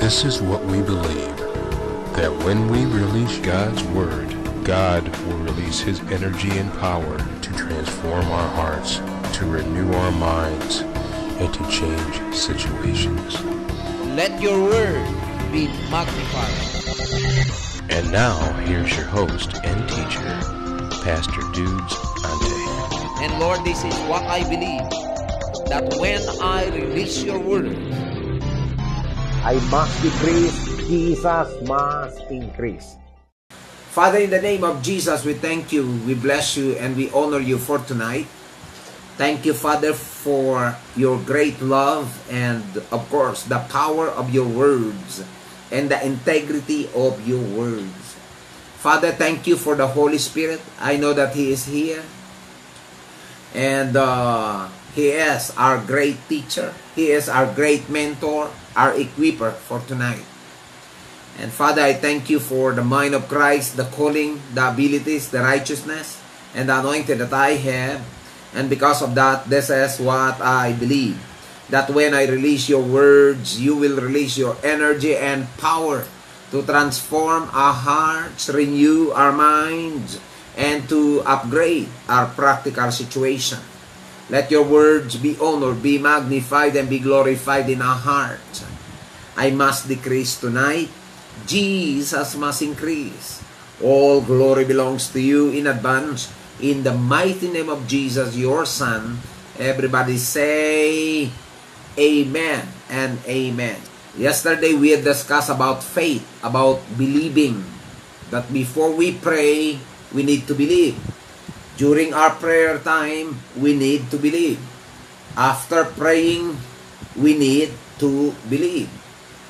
This is what we believe, that when we release God's Word, God will release His energy and power to transform our hearts, to renew our minds, and to change situations. Let your word be magnified. And now, here's your host and teacher, Pastor Dudes Ante. And Lord, this is what I believe, that when I release your word, I must decrease, Jesus must increase. Father, in the name of Jesus, we thank you, we bless you, and we honor you for tonight. Thank you, Father, for your great love and, of course, the power of your words and the integrity of your words. Father, thank you for the Holy Spirit. I know that He is here. And He is our great teacher. He is our great mentor, our equiper for tonight. And Father, I thank you for the mind of Christ, the calling, the abilities, the righteousness, and the anointing that I have. And because of that, this is what I believe. That when I release your words, you will release your energy and power to transform our hearts, renew our minds, and to upgrade our practical situation. Let your words be honored, be magnified, and be glorified in our hearts. I must decrease tonight. Jesus must increase. All glory belongs to you in advance. In the mighty name of Jesus, your Son. Everybody say amen and amen. Yesterday we had discussed about faith, about believing. That before we pray, we need to believe. During our prayer time, we need to believe. After praying, we need to believe.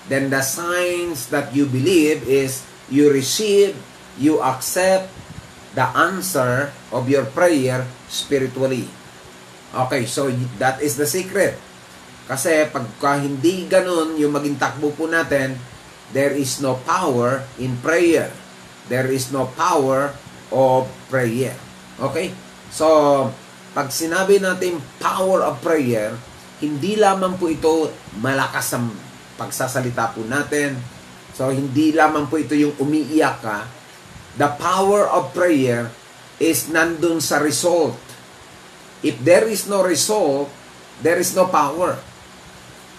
Then the signs that you believe is you receive, you accept the answer of your prayer spiritually. Okay, so that is the secret. Kasi pagka hindi ganun yung maging takbo po natin, there is no power in prayer. There is no power of prayer. Okay? So, pag sinabi natin power of prayer, hindi lamang po ito malakas ang pagsasalita po natin. So, hindi lamang po ito yung umiiyak ka. The power of prayer is nandun sa result. If there is no result, there is no power.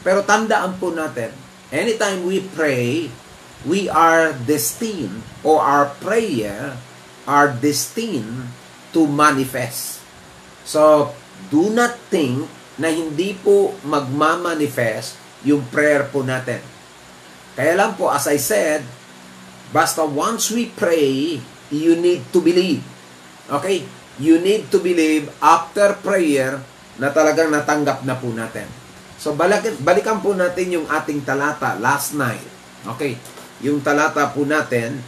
Pero tandaan po natin, anytime we pray, we are destined, or our prayer are destined to manifest. So, do not think na hindi po magmamanifest yung prayer po natin. Kaya lang po, as I said, basta once we pray, you need to believe. Okay? You need to believe after prayer na talagang natanggap na po natin. So, balikan po natin yung ating talata last night. Okay? Yung talata po natin,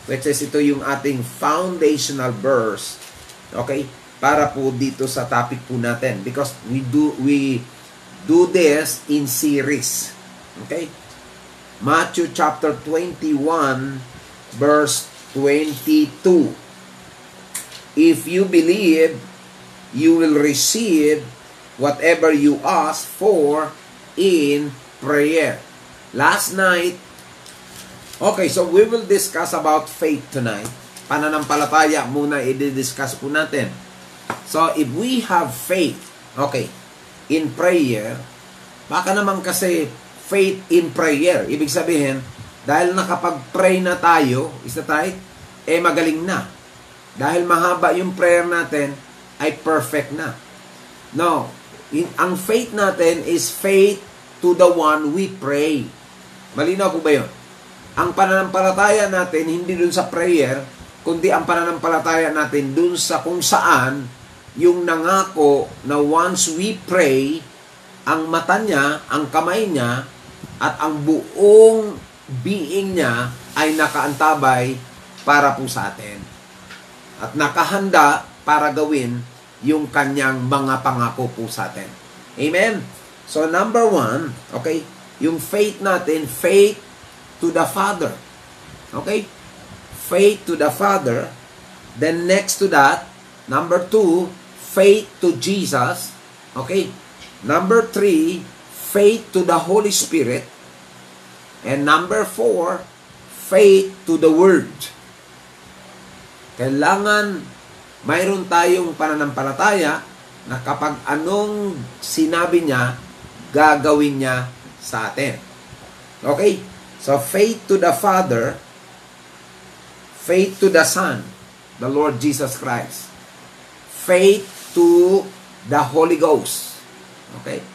which is ito yung ating foundational verse. Okay? Para po dito sa topic po natin. Because we do this in series. Okay? Matthew chapter 21, verse 22. If you believe, you will receive whatever you ask for in prayer. Last night, okay, so we will discuss about faith tonight. Pananampalataya muna i-discuss po natin. So, if we have faith, okay, in prayer, baka naman kasi faith in prayer, ibig sabihin, dahil nakapag-pray na tayo, is that right? Magaling na. Dahil mahaba yung prayer natin, ay perfect na. No. Ang faith natin is faith to the one we pray. Malinaw po ba yun? Ang pananampalataya natin, hindi dun sa prayer, kundi ang pananampalataya natin dun sa kung saan yung nangako na once we pray, ang mata niya, ang kamay niya, at ang buong being niya ay nakaantabay para po sa atin. At nakahanda para gawin yung kanyang mga pangako po sa atin. Amen? So, number 1, okay, yung faith natin, faith to the Father. Okay? Faith to the Father. Then next to that, number 2, faith to Jesus. Okay? Number 3, faith to the Holy Spirit. And number 4, faith to the Word. Kailangan mayroon tayong pananampalataya na kapag anong sinabi niya, gagawin niya sa atin. Okay? So, faith to the Father, faith to the Son, the Lord Jesus Christ. Faith to the Holy Ghost. Okay?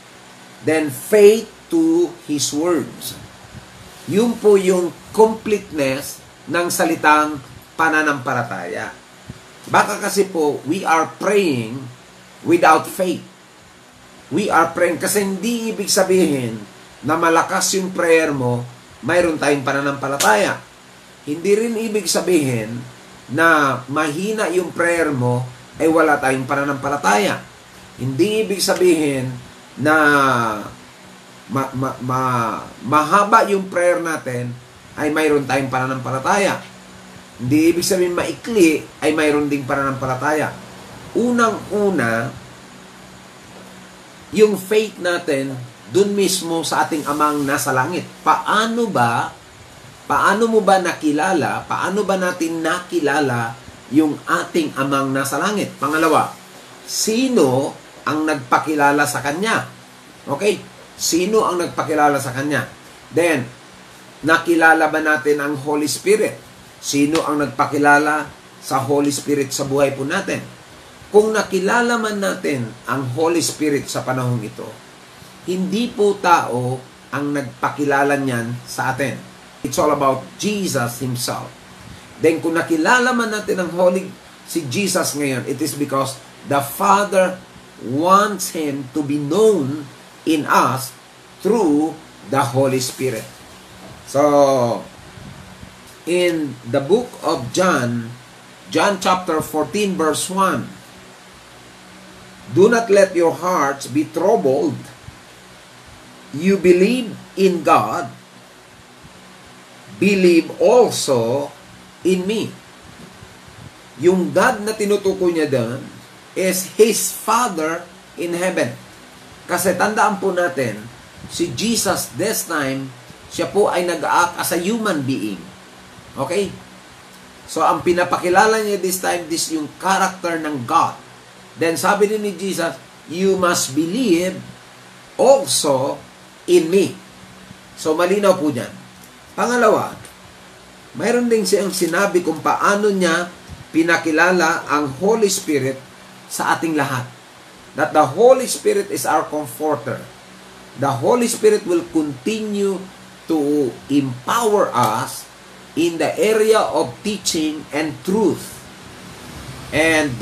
Then, faith to His words. Yun po yung completeness ng salitang pananampalataya. Baka kasi po, we are praying without faith. We are praying kasi hindi ibig sabihin na malakas yung prayer mo, mayroon tayong pananampalataya. Hindi rin ibig sabihin na mahina yung prayer mo ay wala tayong pananampalataya. Hindi ibig sabihin na mahaba yung prayer natin ay mayroon tayong pananampalataya. Hindi ibig sabihin maikli ay mayroon ding pananampalataya. Unang-una, yung faith natin dun mismo sa ating Amang nasa langit. Paano mo ba nakilala, paano ba natin nakilala yung ating Amang nasa langit? Pangalawa, sino ang nagpakilala sa Kanya? Okay? Sino ang nagpakilala sa Kanya? Then, nakilala ba natin ang Holy Spirit? Sino ang nagpakilala sa Holy Spirit sa buhay po natin? Kung nakilala man natin ang Holy Spirit sa panahong ito, hindi po tao ang nagpakilala niyan sa atin. It's all about Jesus Himself. Then kung nakilala man natin ang si Jesus ngayon, it is because the Father wants Him to be known in us through the Holy Spirit. So, in the book of John chapter 14 verse 1, do not let your hearts be troubled. You believe in God, believe also in me. Yung God na tinutukoy niya doon is His Father in heaven. Kasi tandaan po natin, si Jesus this time, siya po ay nag-act as a human being. Okay? So, ang pinapakilala niya this time, this yung character ng God. Then, sabi din ni Jesus, you must believe also in me. So, malinaw po dyan. Pangalawa, mayroon din siyang sinabi kung paano niya pinakilala ang Holy Spirit sa ating lahat. That the Holy Spirit is our comforter. The Holy Spirit will continue to empower us in the area of teaching and truth. And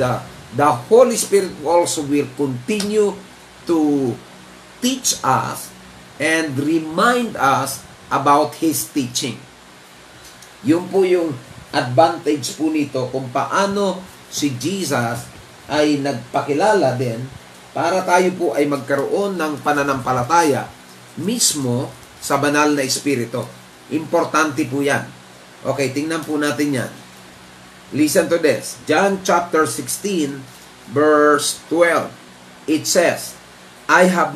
the Holy Spirit also will continue to teach us and remind us about His teaching. Yun po yung advantage po nito kung paano si Jesus ay nagpakilala din para tayo po ay magkaroon ng pananampalataya mismo sa banal na Espiritu. Importante po yan. Okay, tingnan po natin yan. Listen to this. John chapter 16, verse 12. It says, I have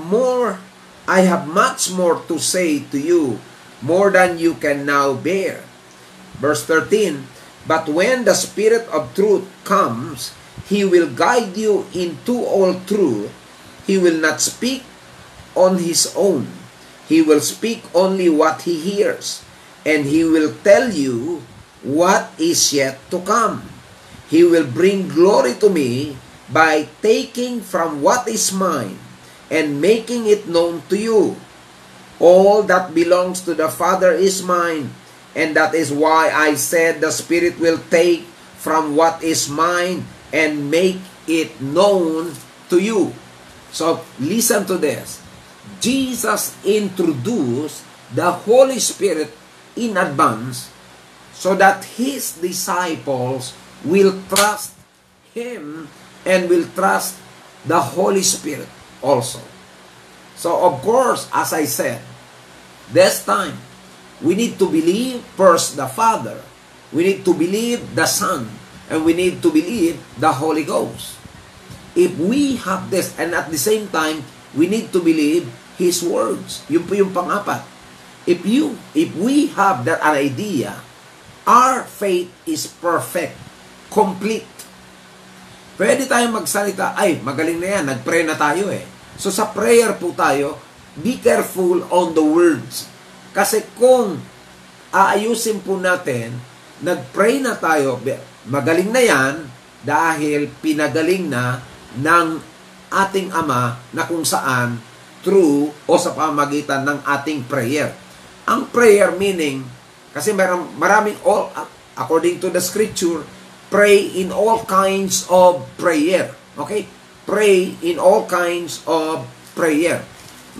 much more to say to you, more than you can now bear. Verse 13, but when the Spirit of truth comes, He will guide you into all truth. He will not speak on His own. He will speak only what He hears, and He will tell you what is yet to come. He will bring glory to me by taking from what is mine and making it known to you. All that belongs to the Father is mine, and that is why I said the Spirit will take from what is mine and make it known to you. So, listen to this. Jesus introduced the Holy Spirit in advance so that His disciples will trust Him and will trust the Holy Spirit also. So, of course, as I said, this time, we need to believe first the Father, we need to believe the Son, and we need to believe the Holy Ghost. If we have this, and at the same time, we need to believe His words. Yun po yung pang-apat. If we have that idea, our faith is perfect, complete. Pwede tayong magsalita, ay, magaling na yan, nag-pray na tayo eh. So sa prayer po tayo, be careful on the words. Kasi kung aayusin po natin, nag-pray na tayo, magaling na yan, dahil pinagaling na ng ating Ama na kung saan through o sa pamagitan ng ating prayer. Ang prayer meaning, kasi maraming all, according to the scripture, pray in all kinds of prayer. Okay? Pray in all kinds of prayer.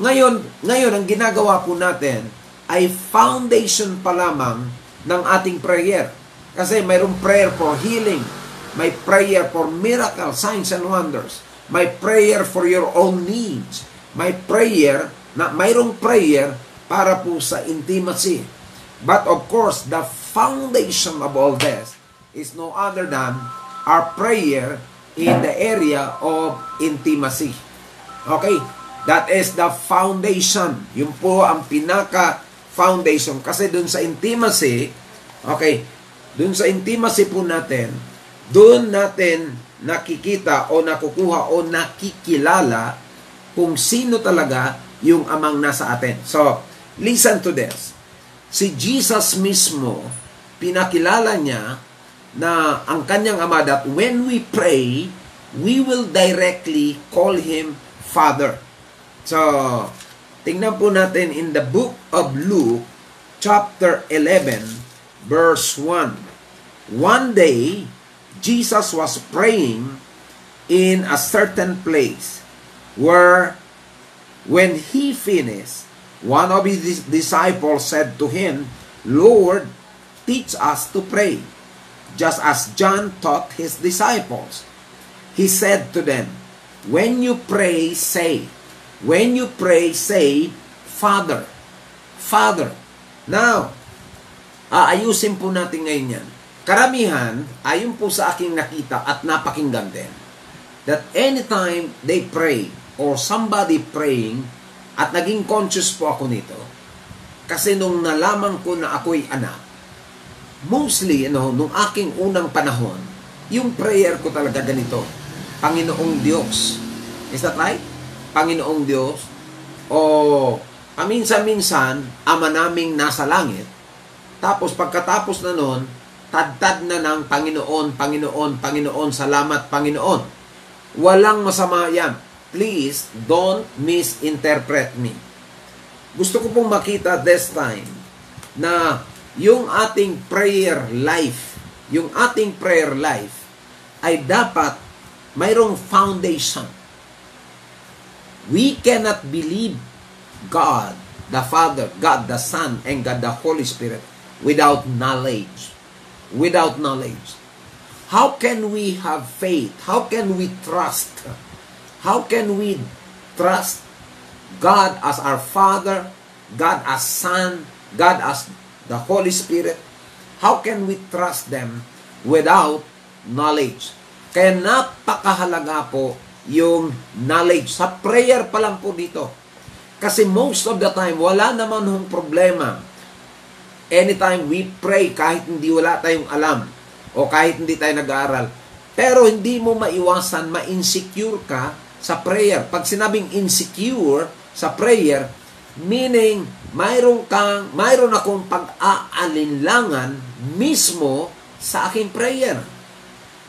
Ngayon ang ginagawa po natin ay foundation pa lamang ng ating prayer. Kasi mayroong prayer for healing, may prayer for miracles, signs and wonders, may prayer for your own needs, may prayer na mayroong prayer para po sa intimacy. But of course, the foundation of all this is no other than our prayer in the area of intimacy. Okay? That is the foundation. Yun po ang pinaka-foundation. Kasi dun sa intimacy, okay, dun sa intimacy po natin, dun natin nakikita o nakukuha o nakikilala kung sino talaga yung amang nasa atin. So, listen to this. Si Jesus mismo, pinakilala niya na ang kanyang Ama that when we pray, we will directly call Him Father. So, tingnan po natin in the book of Luke, chapter 11, verse 1. One day, Jesus was praying in a certain place where when He finished, one of His disciples said to Him, Lord, teach us to pray, just as John taught his disciples. He said to them, when you pray, say, Father, Father. Now, aayusin po natin ngayon yan. Karamihan, ayon po sa aking nakita at napakinggan din, that anytime they pray or somebody praying, at naging conscious po ako nito, kasi nung nalaman ko na ako'y anak, mostly, nung aking unang panahon, yung prayer ko talaga ganito, Panginoong Diyos. Is that right? Panginoong Diyos. O paminsan-minsan, Ama naming nasa langit. Tapos pagkatapos na nun, tad-tad na ng Panginoon, Panginoon, Panginoon, salamat Panginoon. Walang masama yan. Please, don't misinterpret me. Gusto ko pong makita this time na yung ating prayer life, ay dapat mayroong foundation. We cannot believe God the Father, God the Son, and God the Holy Spirit without knowledge. Without knowledge. How can we have faith? How can we trust? How can we trust God as our Father, God as Son, God as the Holy Spirit? How can we trust them without knowledge? Kaya napakahalaga po yung knowledge. Sa prayer pa lang po dito. Kasi most of the time, wala naman hong problema. Anytime we pray, kahit hindi wala tayong alam, o kahit hindi tayo nag-aaral, pero hindi mo maiwasan, ma-insecure ka sa prayer. Pag sinabing insecure sa prayer, meaning mayroon akong pag-aalinlangan mismo sa aking prayer.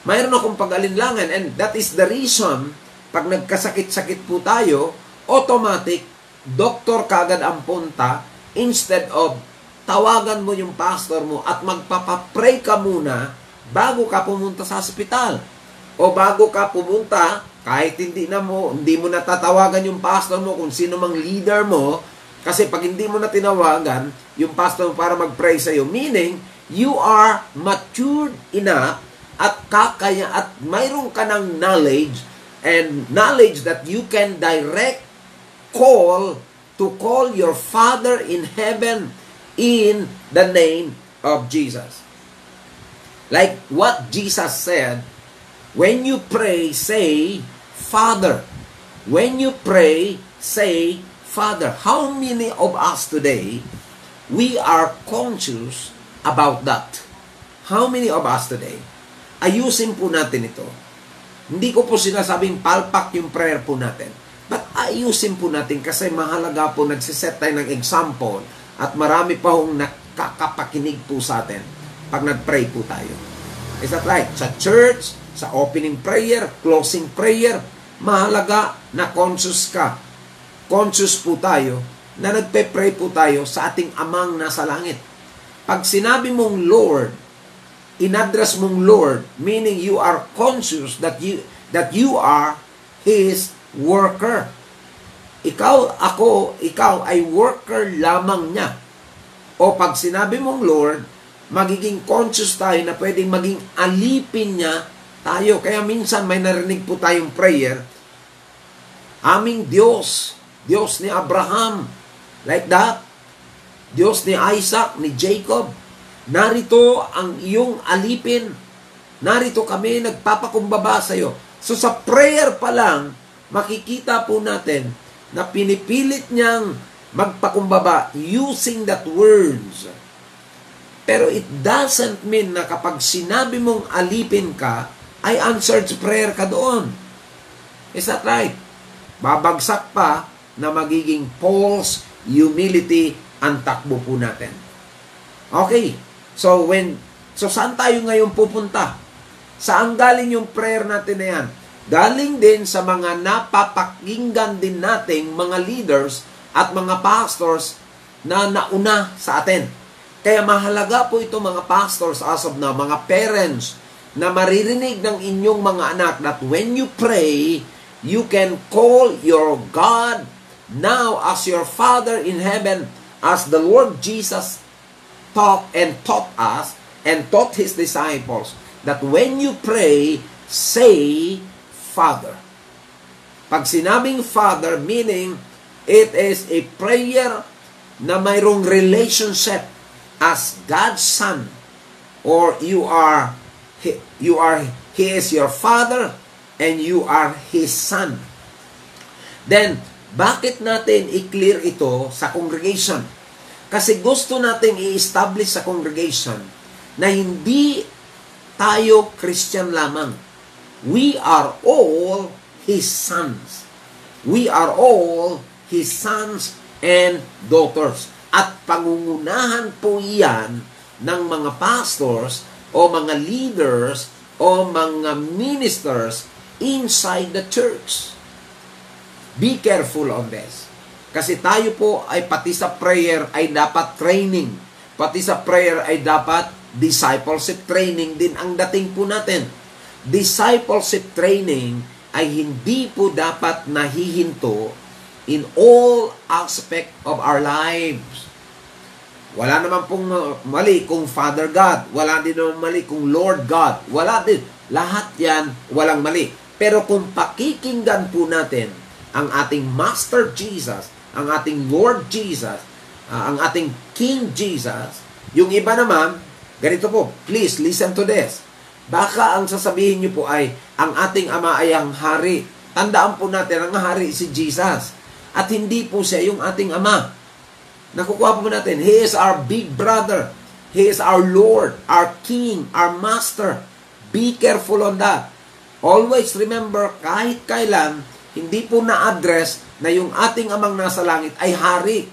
Mayroon akong pag-aalinlangan, and that is the reason, pag nagkasakit-sakit po tayo, automatic, doktor kagad ang punta, instead of tawagan mo yung pastor mo at magpapapray ka muna bago ka pumunta sa ospital. O bago ka pumunta, kahit hindi mo natatawagan yung pastor mo, kung sino mang leader mo, kasi pag hindi mo na tinawagan yung pastor mo para mag-pray sa'yo, meaning, you are matured enough at mayroon ka ng knowledge, and knowledge that you can direct call your Father in heaven in the name of Jesus. Like what Jesus said, when you pray, say, Father. When you pray, say, Father. How many of us today we are conscious about that. How many of us today? Ayusin po natin ito. Hindi ko po sinasabing palpak yung prayer po natin. But ayusin po natin kasi mahalaga po nagsiset tayo ng example at marami pa hong nakakapakinig po sa atin pag nag-pray po tayo. Is that right? Sa church, sa opening prayer, closing prayer, mahalaga na conscious ka. Conscious po tayo na nagpe-pray po tayo sa ating amang nasa langit. Pag sinabi mong Lord, in-address mong Lord, meaning you are conscious that you are His worker. Ikaw ay worker lamang niya. O pag sinabi mong Lord, magiging conscious tayo na pwedeng maging alipin niya tayo. Kaya minsan may narinig po tayong prayer, aming Diyos, Diyos ni Abraham, like that, Diyos ni Isaac, ni Jacob, narito ang iyong alipin. Narito kami, nagpapakumbaba sa iyo. So sa prayer pa lang, makikita po natin na pinipilit niyang magpakumbaba using that words. Pero it doesn't mean na kapag sinabi mong alipin ka, ay answered prayer ka doon. Is that right? Babagsak pa na magiging false humility ang takbo po natin. Okay. So saan tayo ngayon pupunta? Saan galing yung prayer natin na yan? Galing din sa mga napapakinggan din nating mga leaders at mga pastors na nauna sa atin. Kaya mahalaga po ito mga pastors as of now, mga parents, na maririnig ng inyong mga anak that when you pray, you can call your God now as your Father in heaven, as the Lord Jesus taught us and taught His disciples, that when you pray, say, Father. Pag sinabing Father, meaning it is a prayer na mayroong relationship as God's Son, or He is your Father and you are His Son. Then, bakit natin i-clear ito sa congregation? Kasi gusto nating i-establish sa congregation na hindi tayo Christian lamang. We are all His sons. We are all His sons and daughters. At pangungunahan po iyan ng mga pastors o mga leaders o mga ministers inside the church. Be careful on this. Kasi tayo po ay pati sa prayer ay dapat training. Pati sa prayer ay dapat discipleship training din ang dating po natin. Discipleship training ay hindi po dapat nahihinto in all aspect of our lives. Wala naman pong mali kung Father God. Wala din naman mali kung Lord God. Wala din. Lahat yan walang mali. Pero kung pakikinggan po natin ang ating Master Jesus, ang ating Lord Jesus, ang ating King Jesus, yung iba naman, ganito po, please listen to this. Baka ang sasabihin niyo po ay, ang ating Ama ay ang Hari. Tandaan po natin, ang Hari si Jesus. At hindi po siya yung ating Ama. Nakukuha po natin, He is our big brother. He is our Lord, our King, our Master. Be careful on that. Always remember, kahit kailan, hindi po na-address na yung ating Amang nasa langit ay Hari.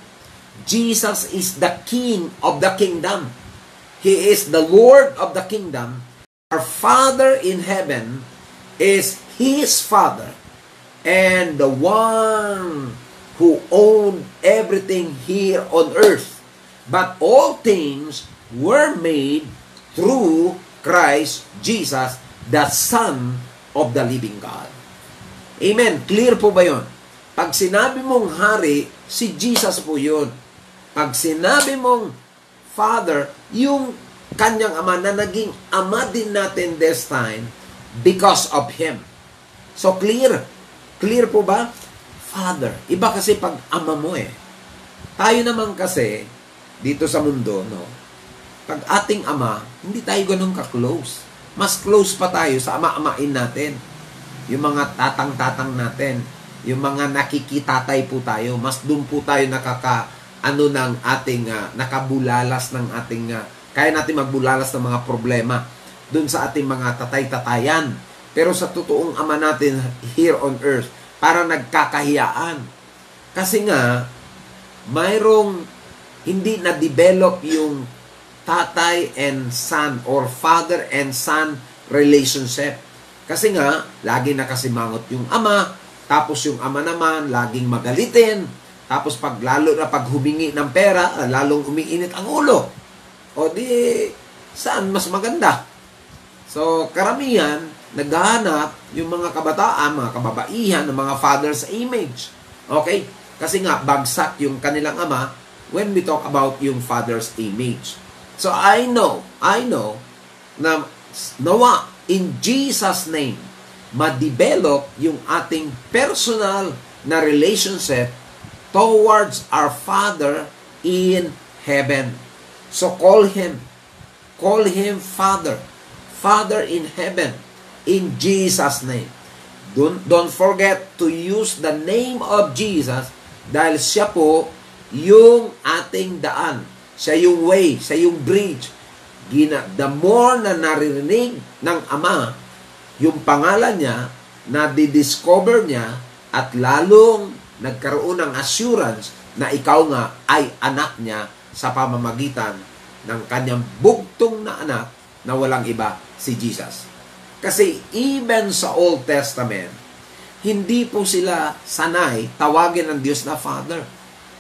Jesus is the King of the kingdom. He is the Lord of the kingdom. Our Father in heaven is His Father. And the one who owned everything here on earth. But all things were made through Christ Jesus, the Son of the living God. Amen. Clear po ba yun? Pag sinabi mong Hari, si Jesus po yun. Pag sinabi mong Father, yung kanyang Ama na naging Ama din natin this time because of Him. So clear. Clear po ba? Father. Iba kasi pag Ama mo eh. Tayo naman kasi, dito sa mundo, no? Pag ating Ama, hindi tayo ganun ka-close. Mas close pa tayo sa ama-amain natin. Yung mga tatang-tatang natin, yung mga nakikitatay po tayo, mas doon po tayo ng ating nakabulalas ng ating kaya natin magbulalas ng mga problema dun sa ating mga tatay-tatayan. Pero sa totoong ama natin here on earth, para nagkakahiyaan. Kasi nga, mayroong hindi na-develop yung tatay and son or father and son relationship. Kasi nga, lagi nakasimangot yung ama, tapos yung ama naman, laging magalitin. Tapos lalo na pag humingi ng pera, lalong umiinit ang ulo. O di, saan mas maganda? So, karamihan, naghahanap yung mga kabataan, mga kababaihan, ng mga father's image. Okay? Kasi nga, bagsak yung kanilang ama when we talk about yung father's image. So, I know na nawa, in Jesus' name, ma-develop yung ating personal na relationship towards our Father in heaven. So, call Him Father. Father in heaven. In Jesus' name. Don't forget to use the name of Jesus dahil siya po yung ating daan. Siya yung way, siya yung bridge. The more na naririnig ng Ama yung pangalan niya, na didiscover niya, at lalong nagkaroon ng assurance na ikaw nga ay anak niya sa pamamagitan ng kanyang bugtong na anak na walang iba, si Jesus. Kasi even sa Old Testament, hindi po sila sanay tawagin ang Diyos na Father.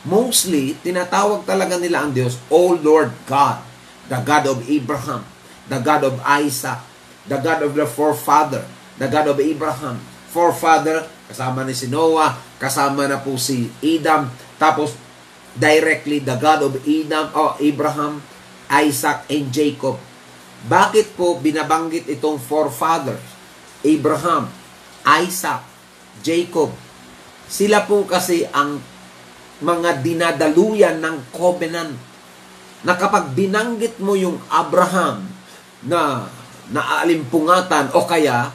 Mostly, tinatawag talaga nila ang Diyos, O Lord God, the God of Abraham, the God of Isaac, the God of the forefather, the God of Abraham. Forefather, kasama ni si Noah, kasama na po si Adam, tapos directly the God of Abraham, Isaac, and Jacob. Bakit po binabanggit itong forefathers? Abraham, Isaac, Jacob. Sila po kasi ang mga dinadaluyan ng covenant. Na kapag binanggit mo yung Abraham na naalimpungatan o kaya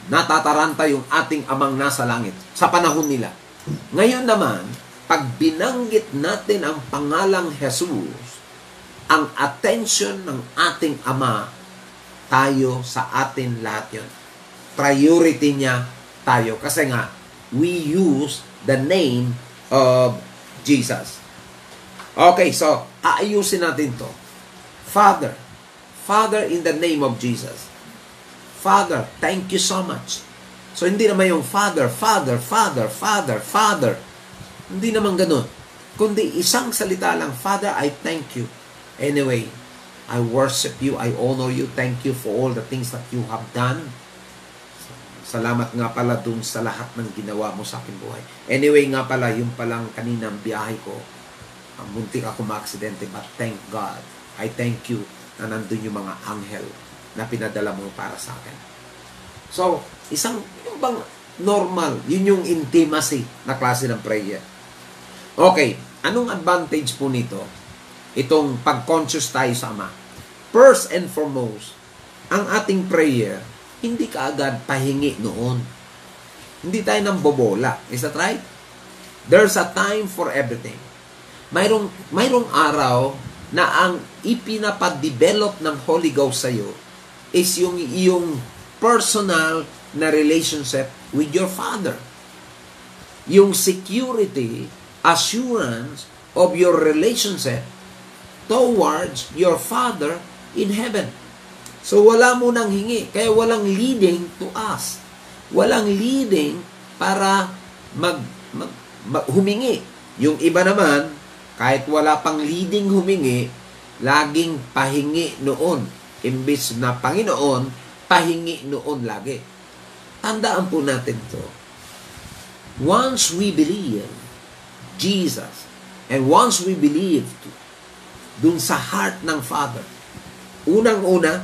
natataranta yung ating amang nasa langit sa panahon nila. Ngayon naman, pag binanggit natin ang pangalang Jesus, ang attention ng ating Ama, tayo sa atin lahat yun. Priority niya tayo. Kasi nga, we use the name of Jesus. Okay, so, aayusin natin to. Father in the name of Jesus. Father, thank you so much. So, hindi naman yung Father. Hindi naman ganun. Kundi isang salita lang, Father, I thank you. Anyway, I worship you, I honor you, thank you for all the things that you have done. Salamat nga pala dun sa lahat ng ginawa mo sa aking buhay. Anyway nga pala, yung palang kaninang biyahe ko, muntik ako ma-aksidente, but thank God, I thank you na nandun yung mga anghel na pinadala mo para sa akin. So, yung bang normal, yun yung intimacy na klase ng prayer. Okay, anong advantage po nito? Itong pag-conscious tayo sa Ama. First and foremost, ang ating prayer, hindi kaagad pahingi noon. Hindi tayo nang bobola. Is that right? There's a time for everything. Mayroong araw na ang ipinapadevelop ng Holy Ghost sa'yo is yung iyong personal na relationship with your Father. Yung security, assurance of your relationship towards your Father in heaven. So, wala mo nang hingi. Kaya walang leading to us. Walang leading para humingi. Yung iba naman, kahit wala pang leading humingi, laging pahingi noon. Imbis na Panginoon, pahingi noon lagi. Tandaan po natin to. Once we believe Jesus, and once we believe dun sa heart ng Father, unang-una,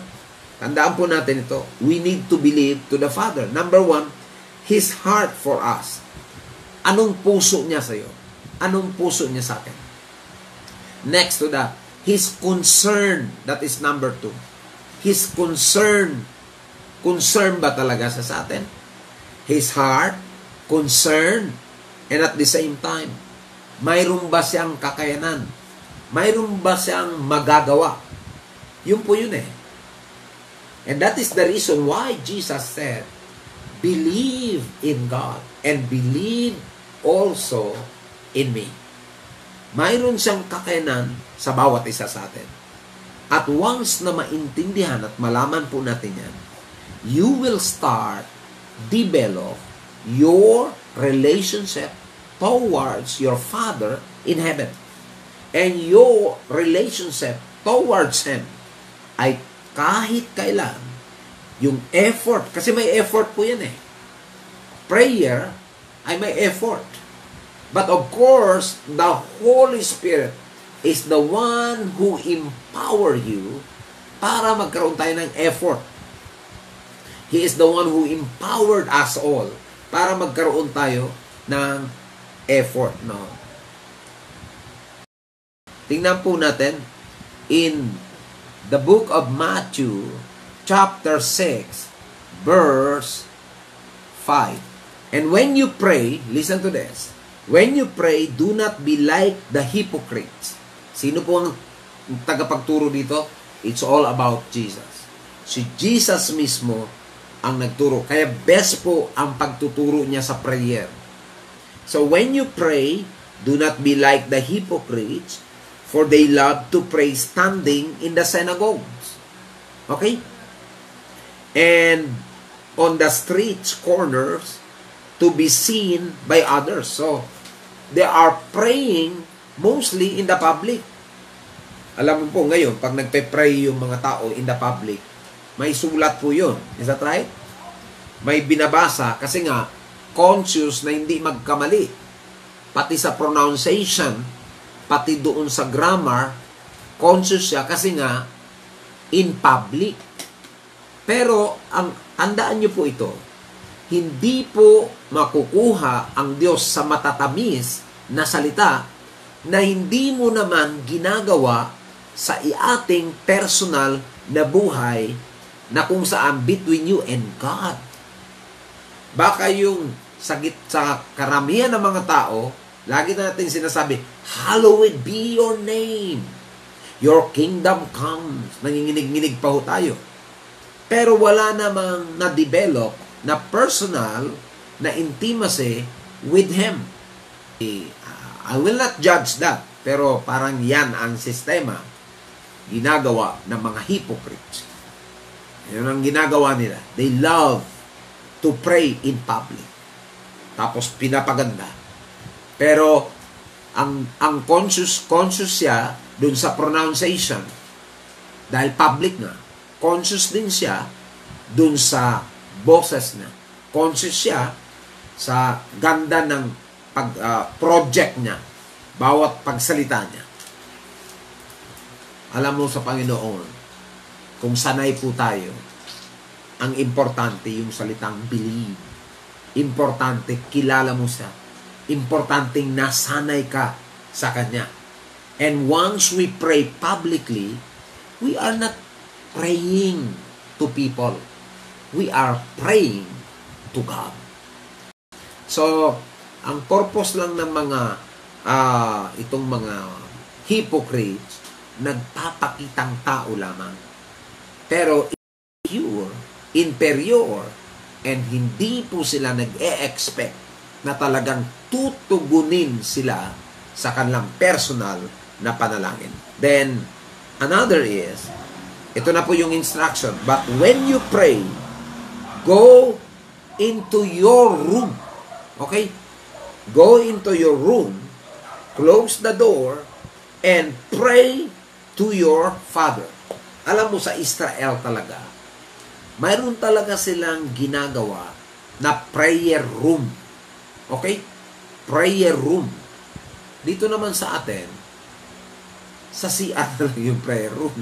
tandaan po natin ito, we need to believe to the Father. Number one, His heart for us. Anong puso niya sa'yo? Anong puso niya sa akin? Next to that, His concern. That is number two. His concern. Concern ba talaga sa atin? His heart, concern, and at the same time, Mayroon ba siyang kakayanan? Mayroon ba siyang magagawa? Yun po yun eh. And that is the reason why Jesus said, believe in God and believe also in me. Mayroon siyang kakayanan sa bawat isa sa atin. At once na maintindihan at malaman po natin yan, you will start develop your relationship towards your Father in heaven. And your relationship towards Him ay kahit kailan yung effort, kasi may effort po yan eh. Prayer ay may effort. But of course, the Holy Spirit is the one who empower you para magkaroon tayo ng effort. He is the one who empowered us all para magkaroon tayo ng effort. No? Tingnan po natin in the book of Matthew, chapter 6, verse 5. And when you pray, listen to this. When you pray, do not be like the hypocrites. Sino po ang tagapagturo dito? It's all about Jesus. Si Jesus mismo ang nagturo. Kaya best po ang pagtuturo niya sa prayer. So when you pray, do not be like the hypocrites, for they love to pray standing in the synagogues. Okay? And on the streets, corners, to be seen by others. So, they are praying mostly in the public. Alam mo po ngayon, pag nagpe-pray yung mga tao in the public, may sulat po yun. Is that right? May binabasa kasi nga, conscious na hindi magkamali. Pati sa pronunciation, pati doon sa grammar, conscious siya kasi nga, in public. Pero, tandaan nyo po ito, hindi po makukuha ang Diyos sa matatamis na salita na hindi mo naman ginagawa sa ating personal na buhay na kung saan between you and God. Baka yung sa karamihan ng mga tao, lagi natin sinasabi, hallowed be your name. Your kingdom comes. Nanginginig-nginig pa ho tayo. Pero wala namang na-develop na personal na intimacy with Him. I will not judge that. Pero parang yan ang sistema ginagawa ng mga hypocrites. Yan ang ginagawa nila. They love to pray in public. Tapos pinapaganda. Pero ang conscious siya dun sa pronunciation. Dahil public na. Conscious din siya dun sa boses na. Conscious siya sa ganda ng project niya. Bawat pagsalita niya. Alam mo sa Panginoon, kung sanay po tayo, ang importante yung salitang believe. Importante, kilala mo siya. Importanteng nasanay ka sa Kanya. And once we pray publicly, we are not praying to people. We are praying to God. So, ang purpose lang ng mga itong mga hypocrites, nagpapakitang tao lamang. Pero inferior, and hindi po sila nag-e-expect na talagang tutugunin sila sa kanilang personal na panalangin. Then, another is, ito na po yung instruction, but when you pray, go into your room. Okay? Go into your room, close the door, and pray to your Father. Alam mo, sa Israel talaga, mayroon talaga silang ginagawa na prayer room. Okay? Prayer room. Dito naman sa atin, sa CR lang yung prayer room.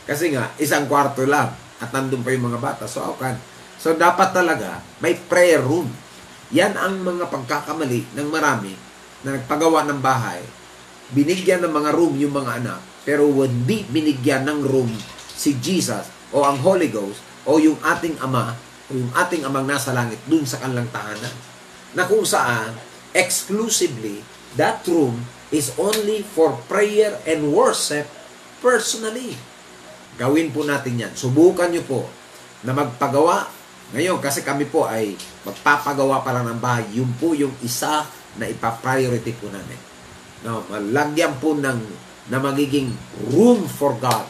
Kasi nga, isang kwarto lang at nandun pa yung mga bata. So, dapat talaga may prayer room. Yan ang mga pagkakamali ng marami na nagpagawa ng bahay. Binigyan ng mga room yung mga anak, pero hindi binigyan ng room si Jesus o ang Holy Ghost o yung ating Ama o yung ating Amang nasa langit dun sa kanilang tahanan. Na kung saan, exclusively, that room is only for prayer and worship personally. Gawin po natin yan. Subukan nyo po na magpagawa. Ngayon, kasi kami po ay magpapagawa pa lang ng bahay. Yun po yung isa na ipapriority po namin. No, malagyan po na magiging room for God,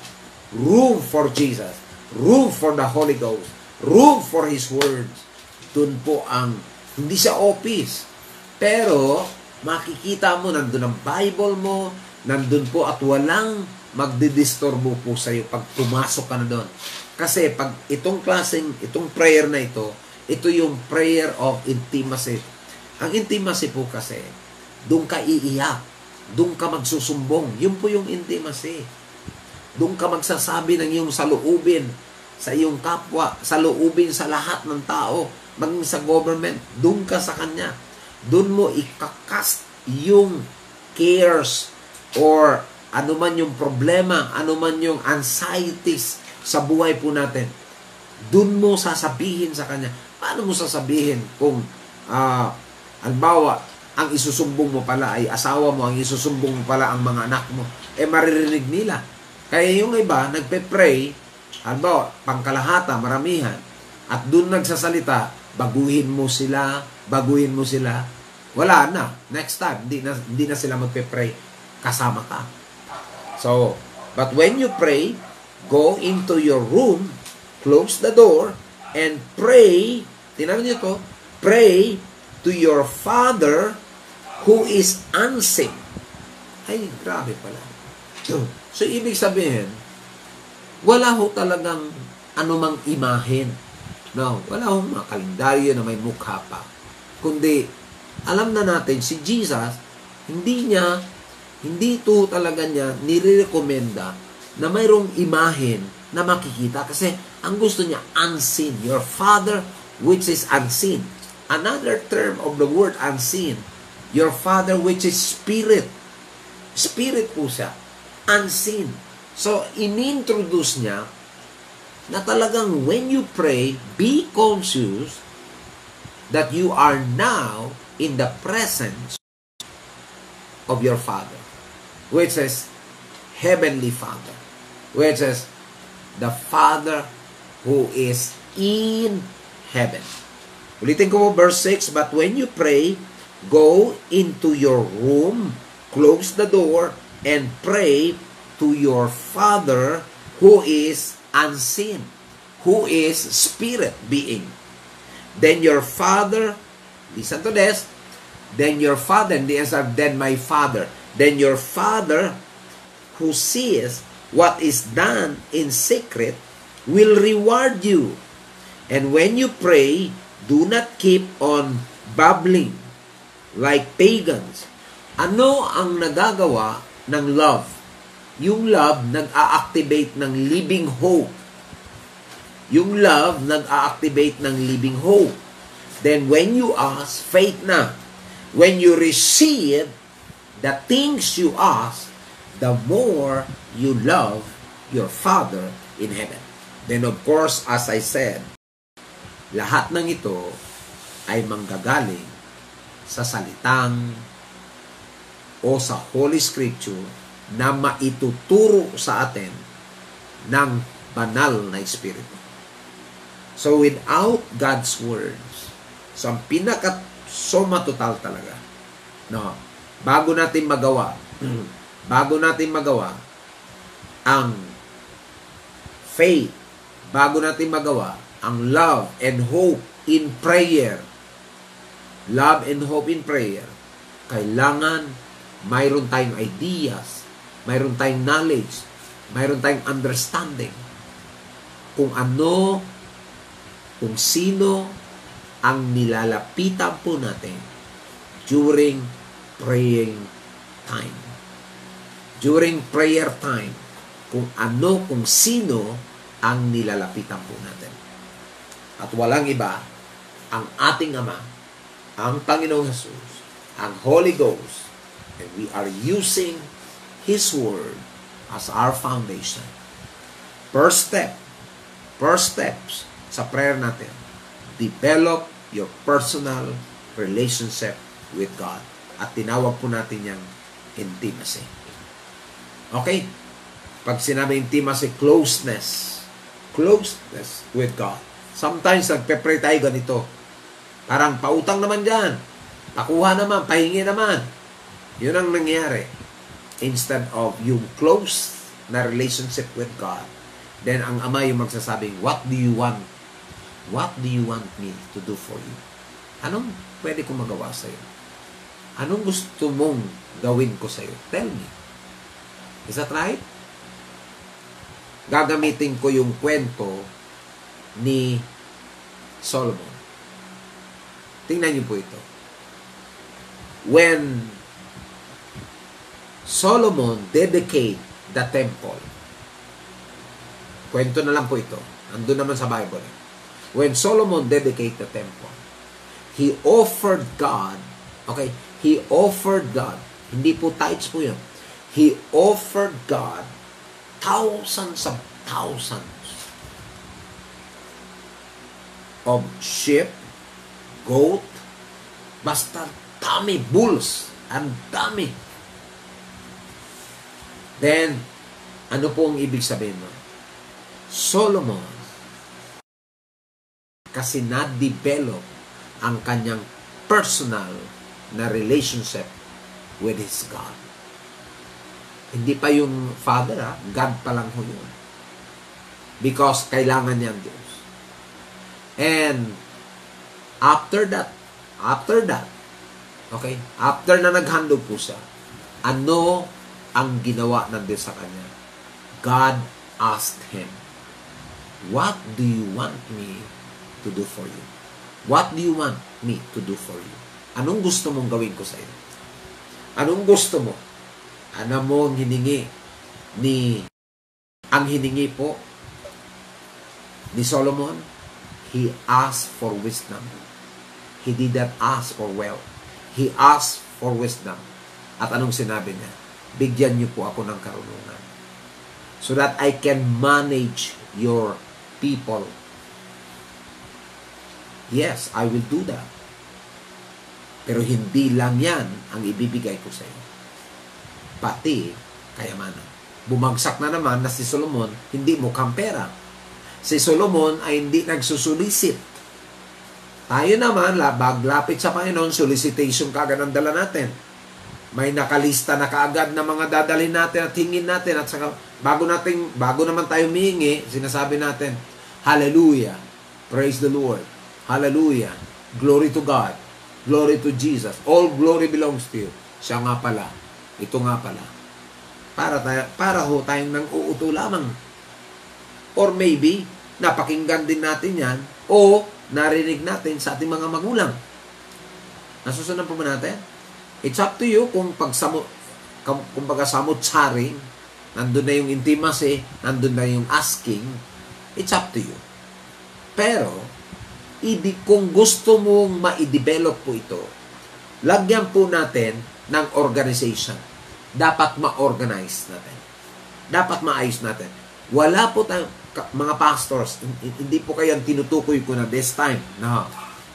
room for Jesus, room for the Holy Ghost, room for His words. Doon po ang, hindi sa office, pero makikita mo, nandun ang Bible mo, nandun po at walang magdidisturbo po sa iyo pag pumasok ka na doon. Kasi pag itong prayer na ito yung prayer of intimacy. Ang intimacy po kasi, doon ka iiyak, doon ka magsusumbong. Yun po yung intimacy. Doon ka magsasabi ng iyong saloobin sa iyong kapwa, saloobin sa lahat ng tao, maging sa government. Doon ka sa Kanya. Doon mo ikakast yung cares or ano man yung problema, ano man yung anxieties sa buhay po natin. Doon mo sasabihin sa Kanya. Paano mo sasabihin kung halimbawa, ang isusumbong mo pala ay asawa mo, ang isusumbong mo pala ang mga anak mo, maririnig nila. Kaya yung iba, nagpe-pray, halimbawa, pangkalahata, maramihan, at doon nagsasalita, baguhin mo sila, wala na. Next time, hindi na sila magpe-pray, kasama ka. So, but when you pray, go into your room, close the door, and pray, tinaman niyo to, pray to your Father who is unseen. Ay, grabe pala. So, ibig sabihin, wala ho talagang anumang imahen. No, wala ho mga kalendaryo na may mukha pa. Kundi, alam na natin, si Jesus, hindi ito talaga niya nire-recommenda na mayroong imahen na makikita. Kasi, ang gusto niya, unseen. Your Father which is unseen. Another term of the word unseen, your Father which is Spirit. Spirit po siya. Unseen. So, inintroduce niya na talagang when you pray, be conscious that you are now in the presence of your Father, which is Heavenly Father, which is the Father who is in heaven. Ulitin ko po verse 6, but when you pray, go into your room, close the door, and pray to your Father who is unseen, who is Spirit being. Then your Father, listen to this, then your Father, and the answer, then my Father, then your Father who sees what is done in secret will reward you. And when you pray, do not keep on babbling like pagans. Ano ang nagagawa ng love? Yung love nag-a-activate ng living hope. Yung love nag-a-activate ng living hope. Then when you ask, faith na. When you receive the things you ask, the more you love your Father in heaven. Then of course, as I said, lahat ng ito ay manggagaling sa salitang o sa Holy Scripture na maituturo sa atin ng banal na Espiritu. So without God's words, so ang pinaka-soma total talaga, no, bago natin magawa ang faith, bago natin magawa ang love and hope in prayer. Love and hope in prayer. Kailangan mayroon tayong ideas, mayroon tayong knowledge, mayroon tayong understanding kung ano, kung sino ang nilalapitan po natin during praying time. During prayer time, kung ano, kung sino ang nilalapitan po natin. At walang iba, ang ating Ama, ang Panginoong Jesus, ang Holy Ghost, and we are using His Word as our foundation. First steps sa prayer natin, develop your personal relationship with God. At tinawag po natin yung intimacy. Okay? Pag sinabi intimacy, closeness. Closeness with God. Sometimes, nagpe-pray tayo ganito. Parang pautang naman dyan. Pakuha naman, pahingi naman. Yun ang nangyari. Instead of yung close na relationship with God, then ang Ama yung magsasabing, what do you want? What do you want me to do for you? Anong pwede kong magawa sa'yo? Anong gusto mong gawin ko sa'yo? Tell me. Is that right? Gagamitin ko yung kwento ni Solomon. Tingnan niyo po ito. When Solomon dedicated the temple, kwento na lang po ito. Andun naman sa Bible. When Solomon dedicated the temple, he offered God, okay, he offered God, hindi po tithes po yun, he offered God thousands of thousands of sheep, goat, basta dami, bulls, ang dami. Then, ano po ang ibig sabihin mo? Solomon, kasi na-develop ang kanyang personal na relationship with his God. Hindi pa yung Father, God pa lang ho yun. Because kailangan niya ang Diyos. And after that, okay, after na naghandog po siya, ano ang ginawa ng Diyos sa kanya? God asked him, what do you want me to do for you? What do you want me to do for you? Anong gusto mong gawin ko sa iyo? Anong gusto mo? Ano mo ang hiningi ang hiningi po ni Solomon? He asked for wisdom. He did not ask for wealth. He asked for wisdom. At anong sinabi niya? Bigyan niyo po ako ng karunungan so that I can manage your people. Yes, I will do that. Pero hindi lang yan ang ibibigay ko sa iyo. Pati kayamanan. Bumagsak na naman na si Solomon, hindi mukhang pera. Si Solomon ay hindi nagsusulisit. Tayo naman, baglapit sa Panginoon, solicitation kaagad ang dala natin. May nakalista na kaagad na mga dadalhin natin at hingin natin. At saka, bago naman tayo humingi, sinasabi natin, Hallelujah, praise the Lord, Hallelujah, glory to God, glory to Jesus, all glory belongs to you. Siya nga pala, ito nga pala, para ho tayong nang uuto lamang. Or maybe, napakinggan din natin yan, o narinig natin sa ating mga magulang. Nasusunod po ba natin? It's up to you kung kumbaga samot-saring, nandun na yung intimacy, nandun na yung asking, it's up to you. Pero, kung gusto mong ma-develop po ito, lagyan po natin ng organization. Dapat ma-organize natin. Dapat maayos natin. Wala po tayong, mga pastors, hindi po kayo ang tinutukoy ko na this time. No.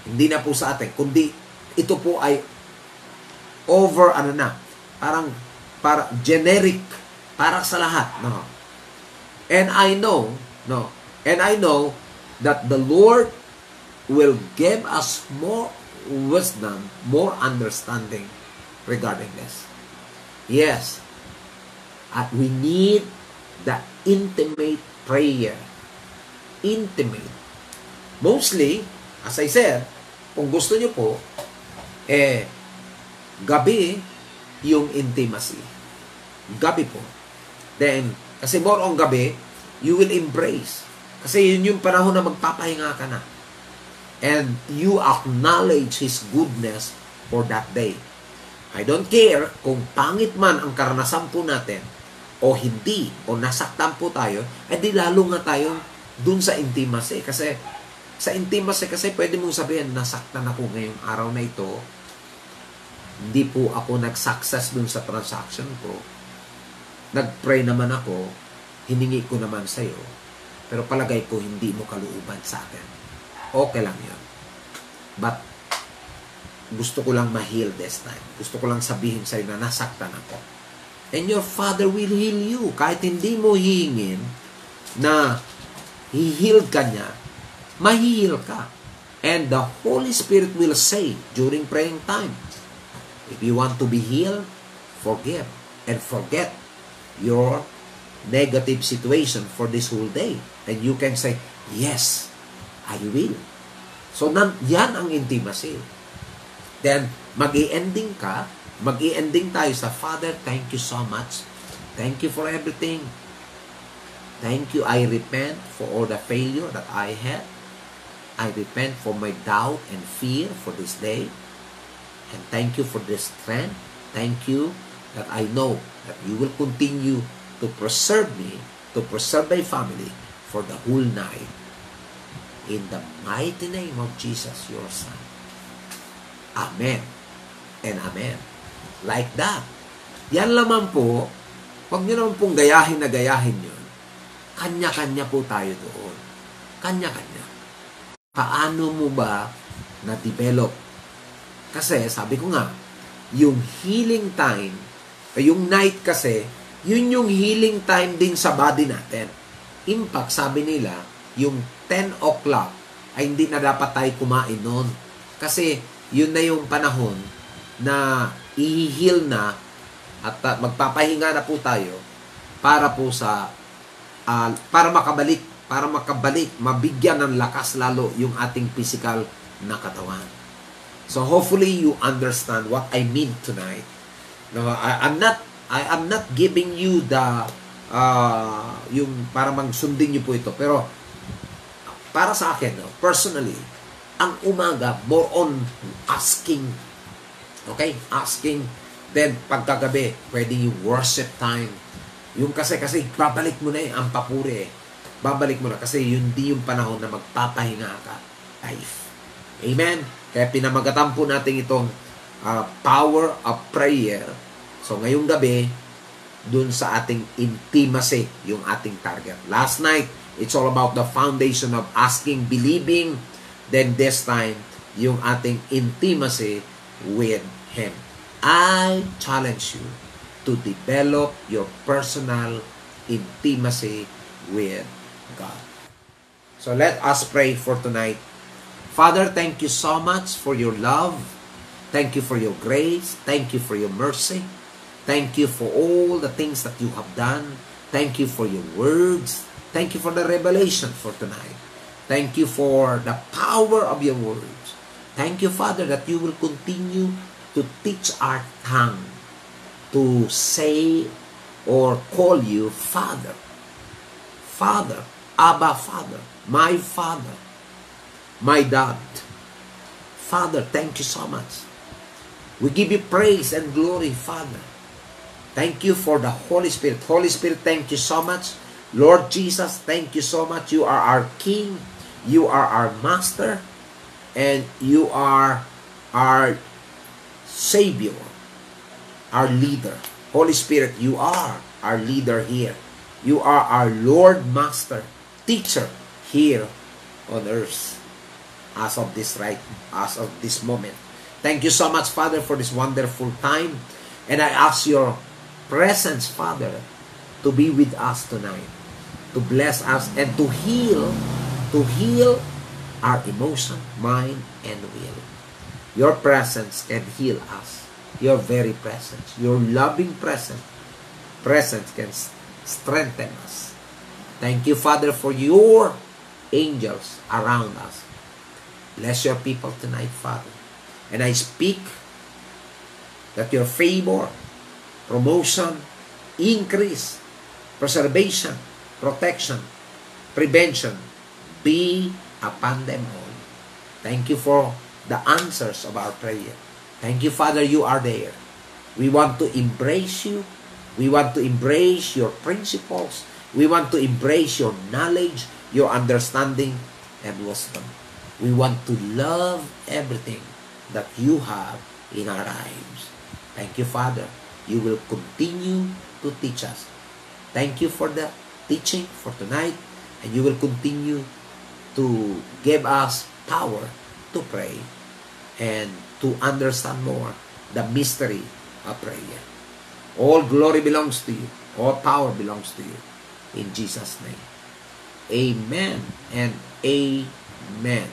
Hindi na po sa atin. Kundi, ito po ay para generic, para sa lahat. No. And I know that the Lord will give us more wisdom, more understanding regarding this. Yes, we need the intimate prayer. Intimate. Mostly, as I said, kung gusto nyo po, gabi yung intimacy. Gabi po. Then, kasi more on gabi, you will embrace. Kasi yun yung panahon na magpapahinga ka na. And you acknowledge His goodness for that day. I don't care kung pangit man ang karanasan po natin o hindi, o nasaktan po tayo, di lalo nga tayo dun sa intimacy. Kasi sa intimacy, kasi pwede mong sabihin, nasaktan ako ngayong araw na ito, hindi po ako nag-success dun sa transaction ko, nag-pray naman ako, hiningi ko naman sa'yo, pero palagay ko hindi mo kalooban sa akin. Okay lang yun. But gusto ko lang ma-heal this time. Gusto ko lang sabihin sa'yo na nasaktan ako. And your Father will heal you. Kahit hindi mo hihingin na hi-heal ka niya, ma-heal ka. And the Holy Spirit will say during praying time, if you want to be healed, forgive and forget your negative situation for this whole day. And you can say, yes, I will. So, yan ang intimacy. Then, mag-i-ending ka, mag-i-ending tayo sa, Father, thank you so much. Thank you for everything. Thank you, I repent for all the failure that I had. I repent for my doubt and fear for this day. And thank you for this strength. Thank you that I know that you will continue to preserve me, to preserve my family for the whole night. In the mighty name of Jesus, your Son. Amen and amen. Like that. Yan lamang po, huwag nyo naman pong gayahin na gayahin yun. Kanya-kanya po tayo doon. Kanya-kanya. Paano mo ba na-develop? Kasi, sabi ko nga, yung healing time, yung night kasi, yun yung healing time din sa body natin. In fact, sabi nila, yung 10 o'clock ay hindi na dapat tayo kumain noon. Kasi, yun na yung panahon na i-heal na at magpapahinga na po tayo para po sa para makabalik, mabigyan ng lakas lalo yung ating physical na katawan. So hopefully you understand what I mean tonight. No, I'm not giving you the yung para magsundin niyo po ito, pero para sa akin, no, personally, ang umaga, more on asking. Okay? Asking. Then, pagkagabi, pwede yung worship time. Yung kasi babalik mo na ang papuri eh. Babalik mo na kasi yun di yung panahon na magpapahinga ka. Life. Amen? Kaya pinamagatan po natin itong power of prayer. So, ngayong gabi, dun sa ating intimacy, yung ating target. Last night, it's all about the foundation of asking, believing. Then this time, yung ating intimacy with Him. I challenge you to develop your personal intimacy with God. So let us pray for tonight. Father, thank you so much for your love. Thank you for your grace. Thank you for your mercy. Thank you for all the things that you have done. Thank you for your words. Thank you for the revelation for tonight. Thank you for the power of your words. Thank you, Father, that you will continue to teach our tongue to say or call you Father. Father, Abba Father, my Dad. Father, thank you so much. We give you praise and glory, Father. Thank you for the Holy Spirit. Holy Spirit, thank you so much. Lord Jesus, thank you so much. You are our King. You are our Master. And you are our Savior. Our leader. Holy Spirit, you are our leader here. You are our Lord, Master, Teacher here on earth as of this moment. Thank you so much, Father, for this wonderful time. And I ask your presence, Father, to be with us tonight, to bless us and to heal our emotion, mind, and will. Your presence can heal us. Your very presence, your loving presence can strengthen us. Thank you, Father, for your angels around us. Bless your people tonight, Father. And I speak that your favor, promotion, increase, preservation, protection, prevention be upon them all. Thank you for the answers of our prayer. Thank you, Father, you are there. We want to embrace you. We want to embrace your principles. We want to embrace your knowledge, your understanding, and wisdom. We want to love everything that you have in our lives. Thank you, Father. You will continue to teach us. Thank you for the teaching for tonight, and you will continue to give us power to pray. and to understand more the mystery of prayer. All glory belongs to you. All power belongs to you. In Jesus' name. Amen and amen.